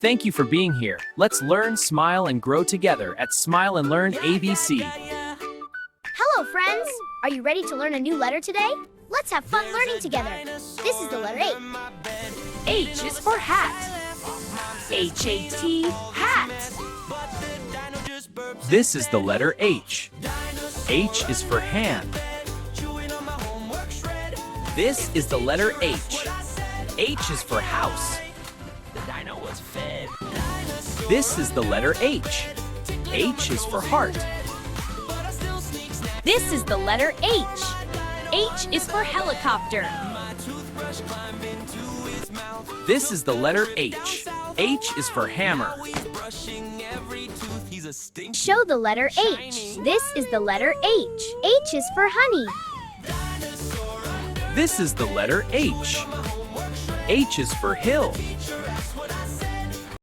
Thank you for being here. Let's learn, smile, and grow together at Smile and Learn ABC. Hello, friends! Are you ready to learn a new letter today? Let's have fun learning together. This is the letter H. H is for hat. H-A-T, hat. This is the letter H. H is for hand. This is the letter H. H is for house. This is the letter H. H is for heart. This is the letter H. H is for helicopter. This is the letter H. H is for hammer. Show the letter H. This is the letter H. H is for honey. This is the letter H. H is for hill.